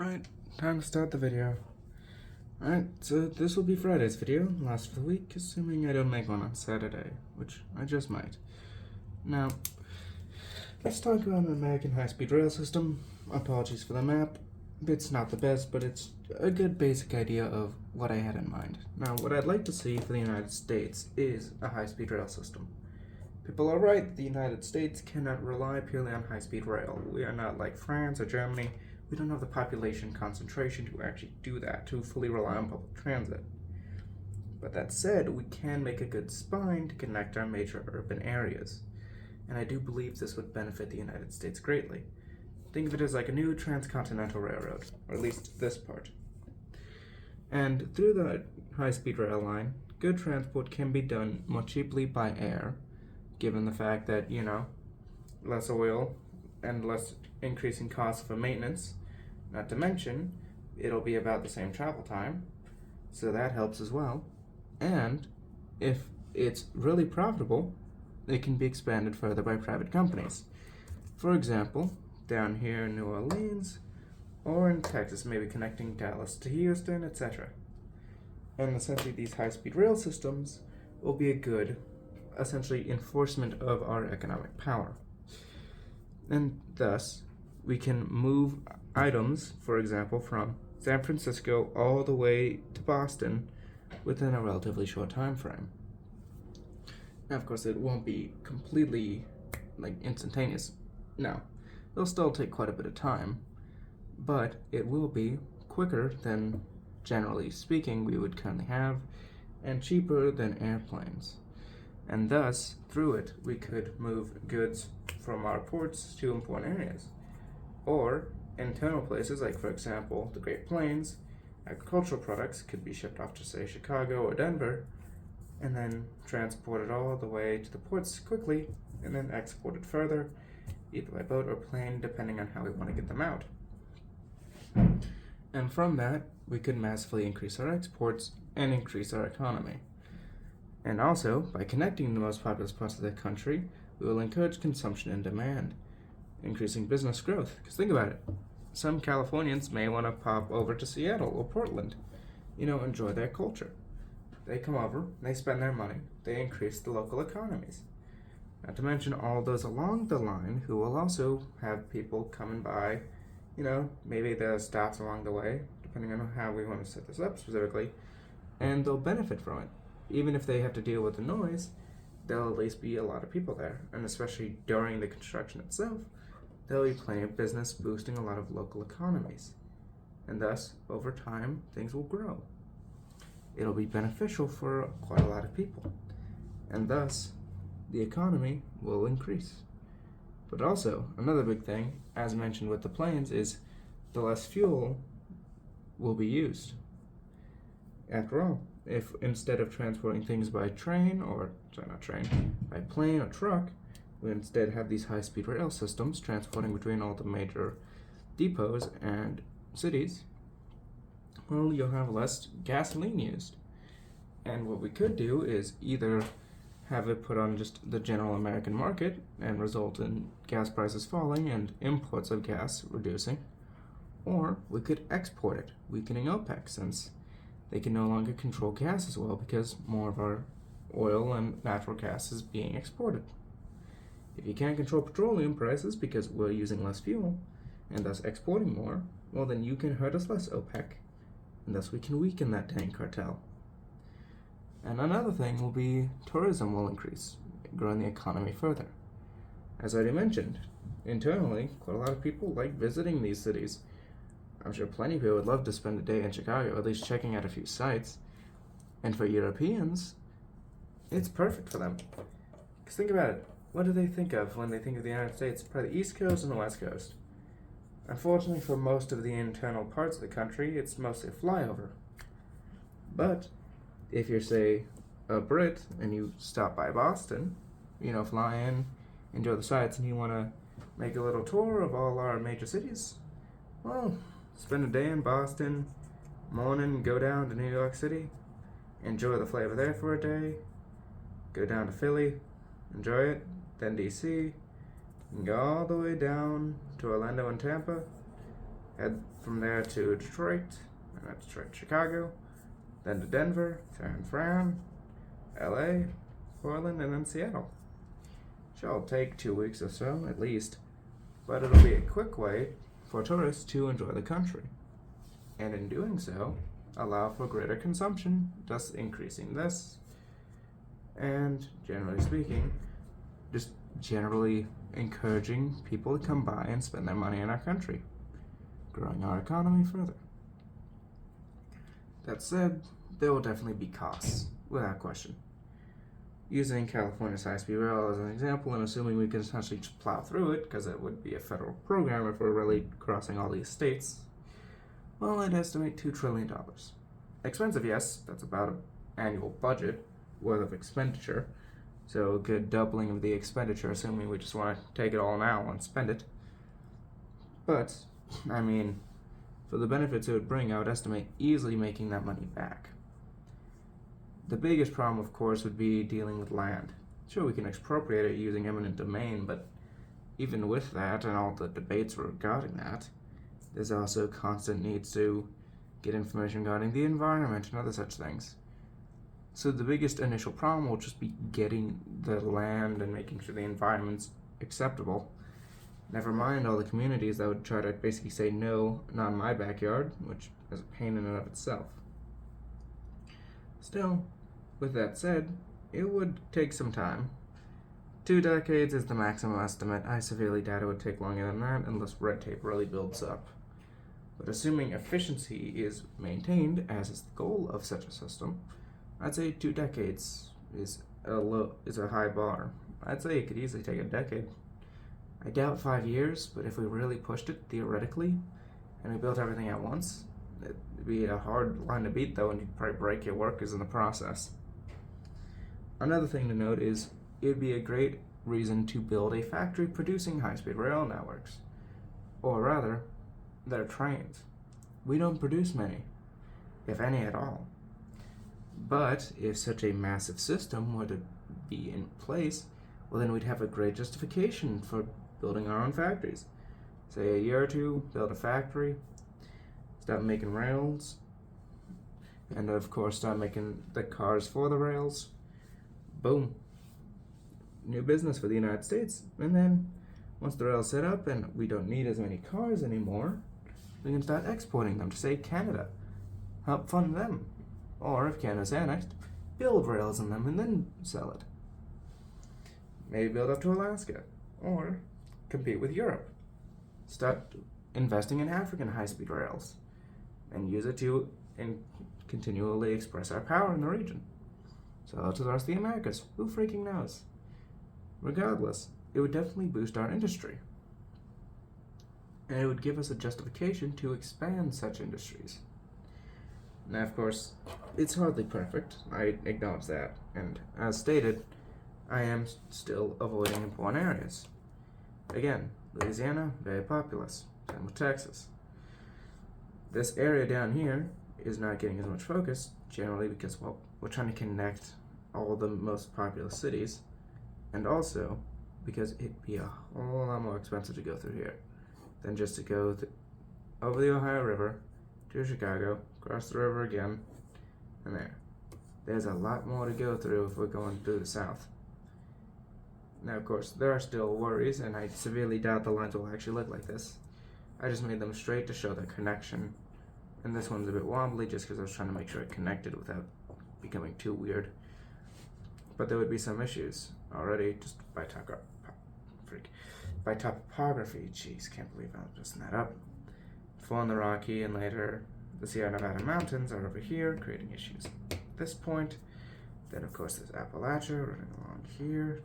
Right, time to start the video. Alright, so this will be Friday's video, last for the week, assuming I don't make one on Saturday, which I just might. Now, let's talk about an American high-speed rail system. Apologies for the map. It's not the best, but it's a good basic idea of what I had in mind. Now, what I'd like to see for the United States is a high-speed rail system. People are right, the United States cannot rely purely on high-speed rail. We are not like France or Germany. We don't have the population concentration to actually do that, to fully rely on public transit. But that said, we can make a good spine to connect our major urban areas. And I do believe this would benefit the United States greatly. Think of it as like a new transcontinental railroad, or at least this part. And through the high-speed rail line, good transport can be done more cheaply by air, given the fact that, less oil and less increasing costs for maintenance. Not to mention, it'll be about the same travel time, so that helps as well. And if it's really profitable, it can be expanded further by private companies. For example, down here in New Orleans, or in Texas, maybe connecting Dallas to Houston, etc. And essentially these high-speed rail systems will be a good, essentially, enforcement of our economic power. And thus, we can move items, for example, from San Francisco all the way to Boston within a relatively short time frame. Now, of course, it won't be completely instantaneous. No, it'll still take quite a bit of time, but it will be quicker than, generally speaking, we would currently have, and cheaper than airplanes. And thus, through it, we could move goods from our ports to important areas. Or internal places, like, for example, the Great Plains, agricultural products could be shipped off to, say, Chicago or Denver, and then transported all the way to the ports quickly, and then exported further, either by boat or plane, depending on how we want to get them out. And from that, we could massively increase our exports and increase our economy. And also, by connecting the most populous parts of the country, we will encourage consumption and demand, increasing business growth. Because think about it, some Californians may want to pop over to Seattle or Portland, enjoy their culture. They come over, they spend their money, they increase the local economies. Not to mention all those along the line who will also have people coming by, maybe there are stops along the way, depending on how we want to set this up specifically, and they'll benefit from it. Even if they have to deal with the noise, there'll at least be a lot of people there, and especially during the construction itself, there'll be plenty of business boosting a lot of local economies. And thus, over time, things will grow. It'll be beneficial for quite a lot of people. And thus, the economy will increase. But also, another big thing, as mentioned with the planes, is the less fuel will be used. After all, if instead of transporting things by by plane or truck, we instead have these high-speed rail systems transporting between all the major depots and cities, well, you'll have less gasoline used. And what we could do is either have it put on just the general American market and result in gas prices falling and imports of gas reducing, or we could export it, weakening OPEC, since they can no longer control gas as well because more of our oil and natural gas is being exported. If you can't control petroleum prices because we're using less fuel and thus exporting more, well, then you can hurt us less, OPEC, and thus we can weaken that dang cartel. And another thing will be tourism will increase, growing the economy further. As I already mentioned, internally, quite a lot of people like visiting these cities. I'm sure plenty of people would love to spend a day in Chicago, at least checking out a few sites. And for Europeans, it's perfect for them. Because think about it, what do they think of when they think of the United States? Probably the East Coast and the West Coast. Unfortunately, for most of the internal parts of the country, it's mostly a flyover. But if you're, say, a Brit and you stop by Boston, fly in, enjoy the sights, and you want to make a little tour of all our major cities, well, spend a day in Boston, morning, go down to New York City, enjoy the flavor there for a day, go down to Philly, enjoy it, then DC, and go all the way down to Orlando and Tampa, head from there to Detroit, and then Detroit, Chicago, then to Denver, San Fran, LA, Portland, and then Seattle. Shall take 2 weeks or so, at least, but it'll be a quick way for tourists to enjoy the country, and in doing so, allow for greater consumption, thus increasing this, and generally speaking, just generally encouraging people to come by and spend their money in our country, growing our economy further. That said, there will definitely be costs, without question. Using California's high-speed rail as an example, and assuming we can essentially just plow through it, because it would be a federal program if we're really crossing all these states, well, I'd estimate $2 trillion. Expensive, yes, that's about an annual budget worth of expenditure, so a good doubling of the expenditure, assuming we just want to take it all now and spend it. But, I mean, for the benefits it would bring, I would estimate easily making that money back. The biggest problem, of course, would be dealing with land. Sure, we can expropriate it using eminent domain, but even with that and all the debates regarding that, there's also constant needs to get information regarding the environment and other such things. So the biggest initial problem will just be getting the land and making sure the environment's acceptable. Never mind all the communities that would try to basically say, no, not in my backyard, which is a pain in and of itself. Still, with that said, it would take some time. 2 decades is the maximum estimate. I severely doubt it would take longer than that unless red tape really builds up. But assuming efficiency is maintained, as is the goal of such a system, I'd say 2 decades is a high bar. I'd say it could easily take a decade. I doubt 5 years, but if we really pushed it theoretically, and we built everything at once, it'd be a hard line to beat though, and you'd probably break your workers in the process. Another thing to note is, it'd be a great reason to build a factory producing high-speed rail networks. Or rather, their trains. We don't produce many, if any at all. But if such a massive system were to be in place, well then we'd have a great justification for building our own factories. Say a year or two, build a factory, start making rails, and of course start making the cars for the rails. Boom. New business for the United States. And then once the rail's set up and we don't need as many cars anymore, we can start exporting them to, say, Canada. Help fund them. Or if Canada's annexed, build rails in them and then sell it. Maybe build up to Alaska. Or compete with Europe. Start investing in African high-speed rails and use it to continually express our power in the region. Sell it to the rest of the Americas. Who freaking knows? Regardless, it would definitely boost our industry. And it would give us a justification to expand such industries. Now, of course, it's hardly perfect. I acknowledge that. And as stated, I am still avoiding important areas. Again, Louisiana, very populous. Same with Texas. This area down here is not getting as much focus, generally because, well, we're trying to connect all the most populous cities, and also because it'd be a whole lot more expensive to go through here than just to go over the Ohio River to Chicago, cross the river again, and there. There's a lot more to go through if we're going through the south. Now, of course, there are still worries, and I severely doubt the lines will actually look like this. I just made them straight to show the connection, and this one's a bit wobbly just because I was trying to make sure it connected without becoming too weird. But there would be some issues already just by topography. Jeez, can't believe I'm messing that up. Falling the Rocky and later the Sierra Nevada mountains are over here, creating issues at this point. Then, of course, there's Appalachia running along here.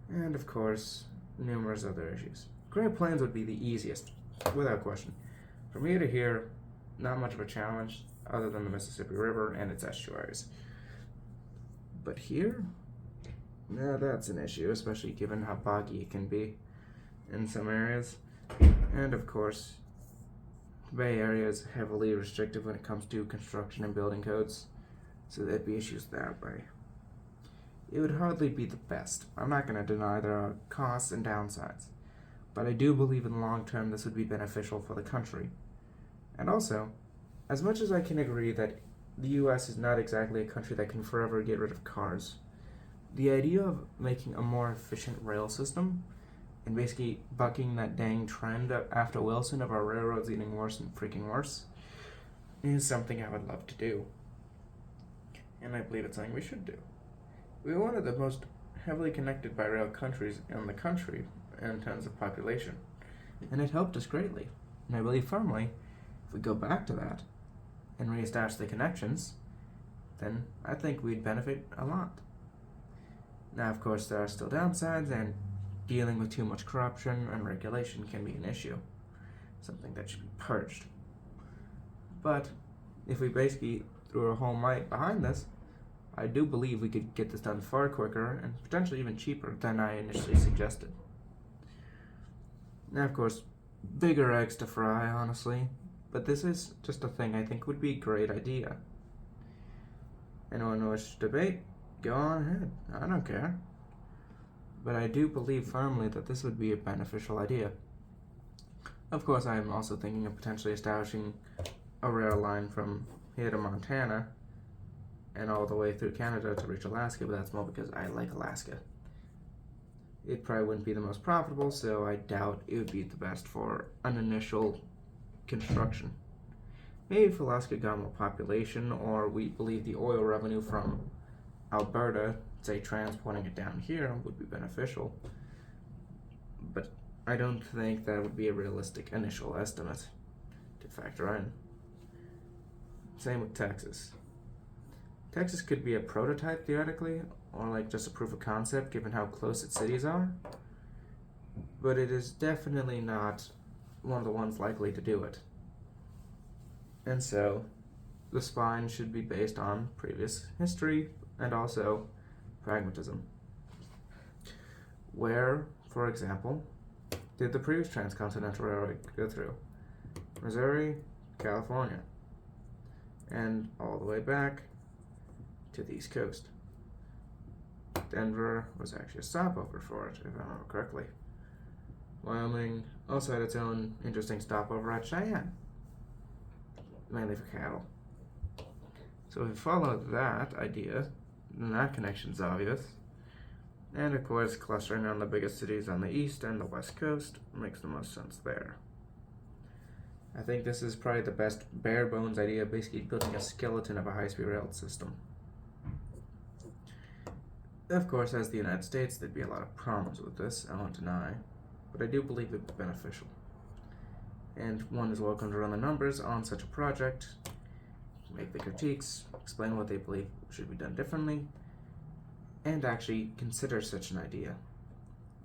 And, of course, numerous other issues. Great Plains would be the easiest, without question. From here to here, not much of a challenge, other than the Mississippi River and its estuaries. But here, yeah, that's an issue, especially given how boggy it can be in some areas. And, of course, the Bay Area is heavily restrictive when it comes to construction and building codes, so there'd be issues that way. It would hardly be the best. I'm not going to deny there are costs and downsides. but I do believe in the long term this would be beneficial for the country. And also, as much as I can agree that the US is not exactly a country that can forever get rid of cars, the idea of making a more efficient rail system and basically bucking that dang trend after Wilson of our railroads getting worse and freaking worse is something I would love to do. And I believe it's something we should do. We're one of the most heavily connected by rail countries in the country in terms of population, and it helped us greatly. And I believe firmly, if we go back to that and reestablish the connections, then I think we'd benefit a lot. Now, of course, there are still downsides, and dealing with too much corruption and regulation can be an issue, something that should be purged. But if we basically threw our whole might behind this, I do believe we could get this done far quicker and potentially even cheaper than I initially suggested. Now, of course, bigger eggs to fry, honestly, but this is just a thing I think would be a great idea. Anyone who wishes to debate, go on ahead. I don't care. But I do believe firmly that this would be a beneficial idea. Of course, I am also thinking of potentially establishing a rail line from here to Montana and all the way through Canada to reach Alaska, but that's more because I like Alaska. It probably wouldn't be the most profitable, so I doubt it would be the best for an initial construction. Maybe if Alaska got more population, or we believe the oil revenue from Alberta, say transporting it down here, would be beneficial. But I don't think that would be a realistic initial estimate to factor in. Same with Texas. Texas could be a prototype theoretically, or like just a proof of concept given how close its cities are, but it is definitely not one of the ones likely to do it. And so, the spine should be based on previous history and also pragmatism. Where, for example, did the previous transcontinental railroad go through? Missouri, California, and all the way back to the East Coast. Denver was actually a stopover for it, if I remember correctly. Wyoming also had its own interesting stopover at Cheyenne, mainly for cattle. So if we follow that idea, then that connection's obvious. And of course, clustering on the biggest cities on the east and the west coast makes the most sense there. I think this is probably the best bare bones idea, basically building a skeleton of a high-speed rail system. Of course, as the United States, there'd be a lot of problems with this, I won't deny, but I do believe it'd be beneficial. And one is welcome to run the numbers on such a project, make the critiques, explain what they believe should be done differently, and actually consider such an idea.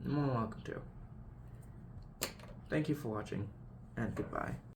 You're more than welcome to. Thank you for watching, and goodbye.